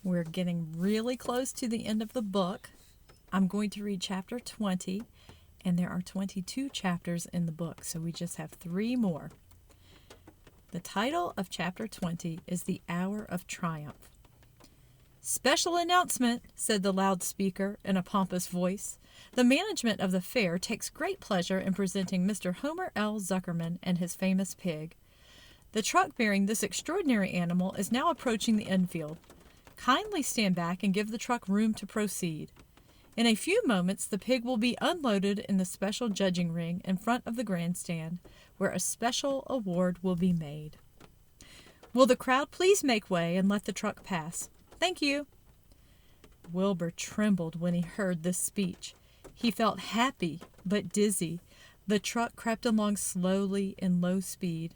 We're getting really close to the end of the book. I'm going to read chapter 20, and there are 22 chapters in the book, so we just have 3 more. The title of chapter 20 is The Hour of Triumph. "Special announcement," said the loudspeaker in a pompous voice. "The management of the fair takes great pleasure in presenting Mr. Homer L. Zuckerman and his famous pig. The truck bearing this extraordinary animal is now approaching the infield. Kindly stand back and give the truck room to proceed. In a few moments the pig will be unloaded in the special judging ring in front of the grandstand, where a special award will be made. Will the crowd please make way and let the truck pass? Thank you." Wilbur trembled when he heard this speech. He felt happy but dizzy. The truck crept along slowly in low speed.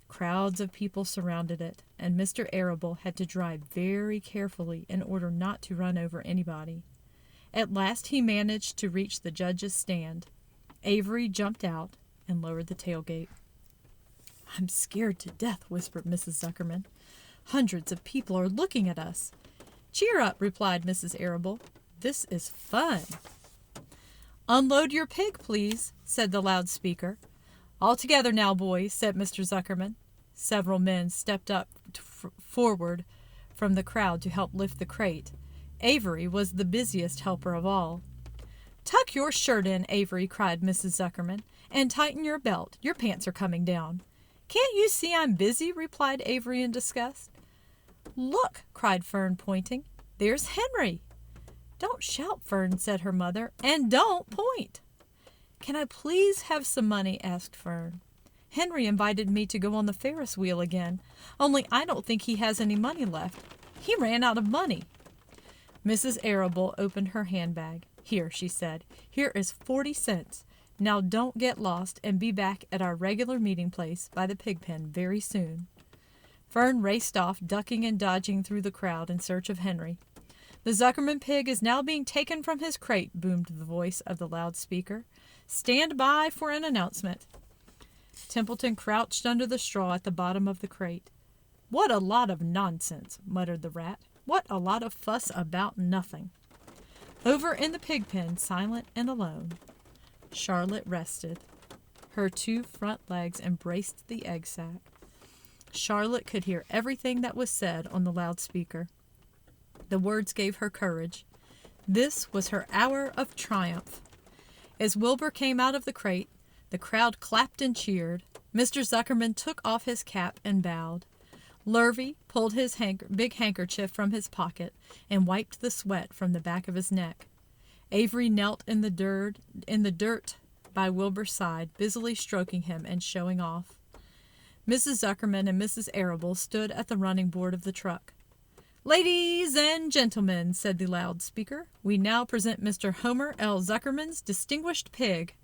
Crowds of people surrounded it, and Mr. Arable had to drive very carefully in order not to run over anybody. At last he managed to reach the judge's stand. Avery jumped out and lowered the tailgate. "I'm scared to death," whispered Mrs. Zuckerman. "Hundreds of people are looking at us." "Cheer up," replied Mrs. Arable. "This is fun." "Unload your pig, please," said the loudspeaker. "All together now, boys," said Mr. Zuckerman. Several men stepped up forward from the crowd to help lift the crate. Avery was the busiest helper of all. "Tuck your shirt in, Avery," cried Mrs. Zuckerman, "and tighten your belt. Your pants are coming down." "Can't you see I'm busy?" replied Avery in disgust. "Look," cried Fern, pointing. "There's Henry." "Don't shout, Fern," said her mother, "and don't point." "Can I please have some money?" asked Fern. "Henry invited me to go on the Ferris wheel again, only I don't think he has any money left. He ran out of money." Mrs. Arable opened her handbag. "Here," she said. "Here is 40 cents. Now don't get lost, and be back at our regular meeting place by the pig pen very soon." Fern raced off, ducking and dodging through the crowd in search of Henry. "The Zuckerman pig is now being taken from his crate," boomed the voice of the loudspeaker. "Stand by for an announcement." Templeton crouched under the straw at the bottom of the crate. "What a lot of nonsense," muttered the rat. "What a lot of fuss about nothing." Over in the pig pen, silent and alone, Charlotte rested. Her 2 front legs embraced the egg sack. Charlotte could hear everything that was said on the loudspeaker. The words gave her courage. This was her hour of triumph. As Wilbur came out of the crate, the crowd clapped and cheered. Mr. Zuckerman took off his cap and bowed. Lurvy pulled his big handkerchief from his pocket and wiped the sweat from the back of his neck. Avery knelt in the dirt by Wilbur's side, busily stroking him and showing off. Mrs. Zuckerman and Mrs. Arable stood at the running board of the truck. "Ladies and gentlemen," said the loudspeaker, "we now present Mr. Homer L. Zuckerman's distinguished pig.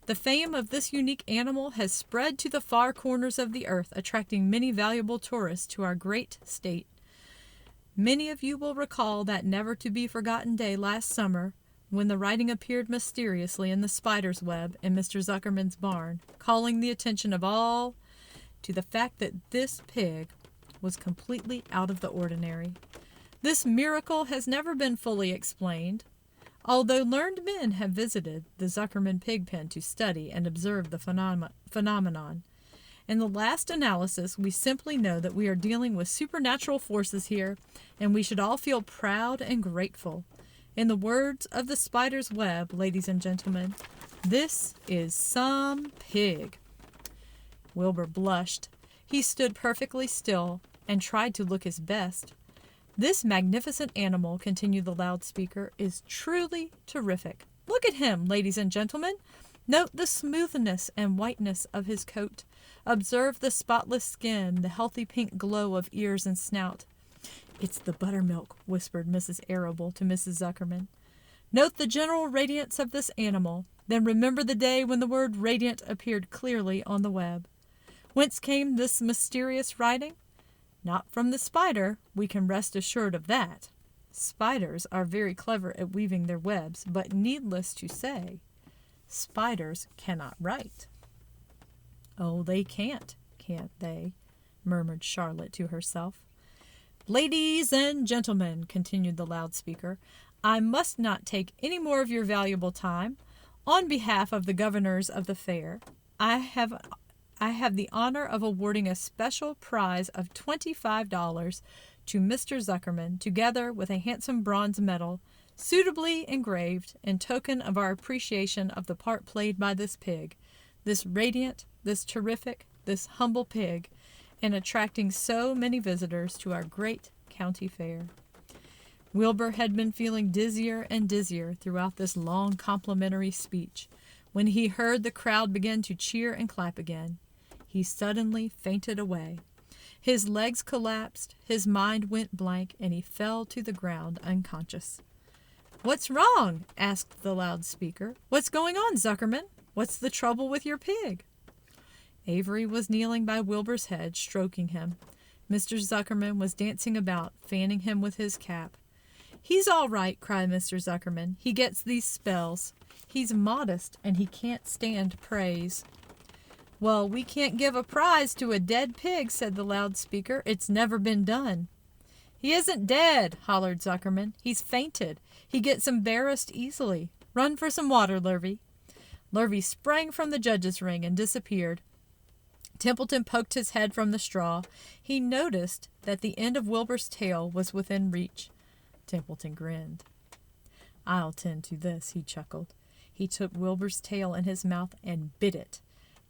The fame of this unique animal has spread to the far corners of the earth, attracting many valuable tourists to our great state. Many of you will recall that never-to-be-forgotten day last summer when the writing appeared mysteriously in the spider's web in Mr. Zuckerman's barn, calling the attention of all to the fact that this pig was completely out of the ordinary. This miracle has never been fully explained, although learned men have visited the Zuckerman pig pen to study and observe the phenomenon. In the last analysis, we simply know that we are dealing with supernatural forces here, and we should all feel proud and grateful. In the words of the spider's web, ladies and gentlemen, this is some pig." Wilbur blushed. He stood perfectly still and tried to look his best. "This magnificent animal," continued the loudspeaker, "is truly terrific. Look at him, ladies and gentlemen. Note the smoothness and whiteness of his coat. Observe the spotless skin, the healthy pink glow of ears and snout." "It's the buttermilk," whispered Mrs. Arable to Mrs. Zuckerman. "Note the general radiance of this animal. Then remember the day when the word radiant appeared clearly on the web. Whence came this mysterious writing? Not from the spider, we can rest assured of that. Spiders are very clever at weaving their webs, but needless to say, spiders cannot write." "Oh, they can't they?" murmured Charlotte to herself. Ladies and gentlemen, continued the loudspeaker, I must not take any more of your valuable time. On behalf of the governors of the fair, I have the honor of awarding a special prize of $25 to Mr. Zuckerman, together with a handsome bronze medal, suitably engraved in token of our appreciation of the part played by this pig, this radiant, this terrific, this humble pig, in attracting so many visitors to our great county fair. Wilbur had been feeling dizzier and dizzier throughout this long complimentary speech. When he heard the crowd begin to cheer and clap again, he suddenly fainted away. His legs collapsed, his mind went blank, and he fell to the ground unconscious. "What's wrong?" asked the loudspeaker. "What's going on, Zuckerman? What's the trouble with your pig?" Avery was kneeling by Wilbur's head, stroking him. Mr. Zuckerman was dancing about, fanning him with his cap. "He's all right," cried Mr. Zuckerman. "He gets these spells. He's modest, and he can't stand praise." "Well, we can't give a prize to a dead pig," said the loudspeaker. "It's never been done." "He isn't dead," hollered Zuckerman. "He's fainted. He gets embarrassed easily. Run for some water, Lurvy." Lurvy sprang from the judge's ring and disappeared. Templeton poked his head from the straw. He noticed that the end of Wilbur's tail was within reach. Templeton grinned. "I'll tend to this," he chuckled. He took Wilbur's tail in his mouth and bit it,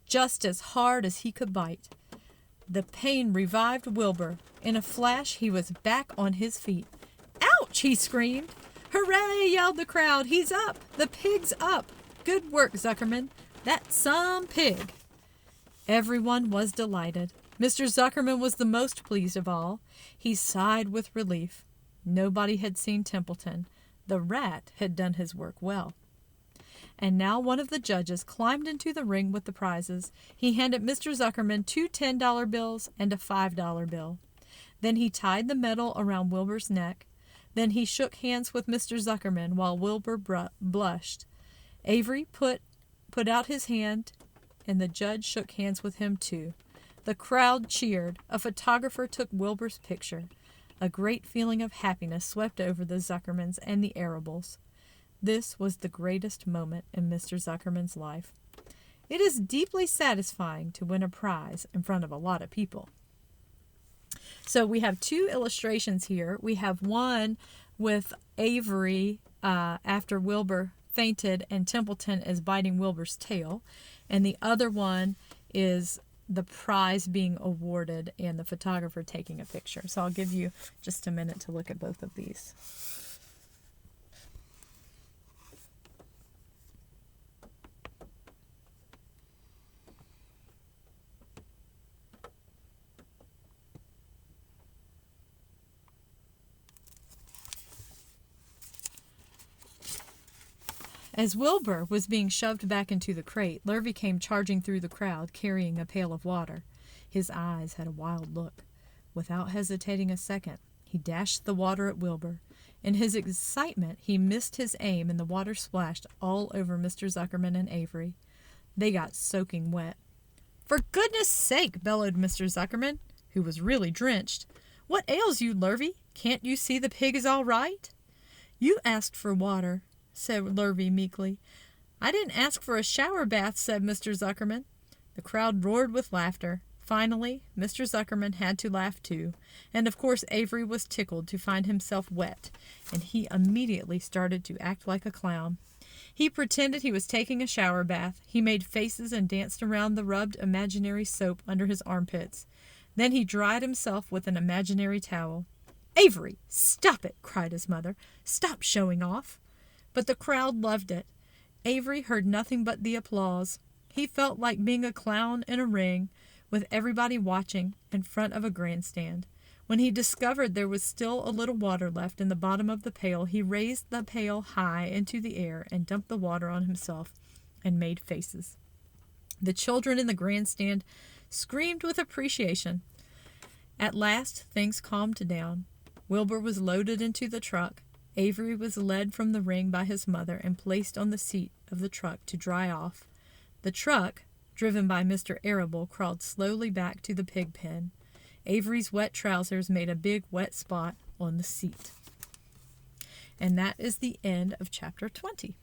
just as hard as he could bite. The pain revived Wilbur. In a flash, he was back on his feet. "Ouch!" he screamed. "Hooray!" yelled the crowd. "He's up! The pig's up! Good work, Zuckerman! That's some pig!" Everyone was delighted. Mr. Zuckerman was the most pleased of all. He sighed with relief. Nobody had seen Templeton. The rat had done his work well. And now one of the judges climbed into the ring with the prizes. He handed Mr. Zuckerman 2 $10 bills and a $5 bill. Then he tied the medal around Wilbur's neck. Then he shook hands with Mr. Zuckerman while Wilbur blushed. Avery put out his hand, and the judge shook hands with him too. The crowd cheered. A photographer took Wilbur's picture. A great feeling of happiness swept over the Zuckermans and the Arables. This was the greatest moment in Mr. Zuckerman's life. It is deeply satisfying to win a prize in front of a lot of people. So we have 2 illustrations here. We have one with Avery after Wilbur fainted and Templeton is biting Wilbur's tail. And the other one is the prize being awarded and the photographer taking a picture. So I'll give you just a minute to look at both of these. As Wilbur was being shoved back into the crate, Lurvy came charging through the crowd, carrying a pail of water. His eyes had a wild look. Without hesitating a second, he dashed the water at Wilbur. In his excitement, he missed his aim, and the water splashed all over Mr. Zuckerman and Avery. They got soaking wet. "For goodness sake," bellowed Mr. Zuckerman, who was really drenched. "What ails you, Lurvy? Can't you see the pig is all right?" "You asked for water," said Lurvy meekly. "I didn't ask for a shower bath," said Mr. Zuckerman. The crowd roared with laughter. Finally, Mr. Zuckerman had to laugh too, and of course Avery was tickled to find himself wet, and he immediately started to act like a clown. He pretended he was taking a shower bath. He made faces and danced around the rubbed imaginary soap under his armpits. Then he dried himself with an imaginary towel. "Avery, stop it!" cried his mother. "Stop showing off." But the crowd loved it. Avery heard nothing but the applause. He felt like being a clown in a ring, with everybody watching in front of a grandstand. When he discovered there was still a little water left in the bottom of the pail, he raised the pail high into the air and dumped the water on himself and made faces. The children in the grandstand screamed with appreciation. At last, things calmed down. Wilbur was loaded into the truck. Avery was led from the ring by his mother and placed on the seat of the truck to dry off. The truck, driven by Mr. Arable, crawled slowly back to the pig pen. Avery's wet trousers made a big wet spot on the seat. And that is the end of chapter 20.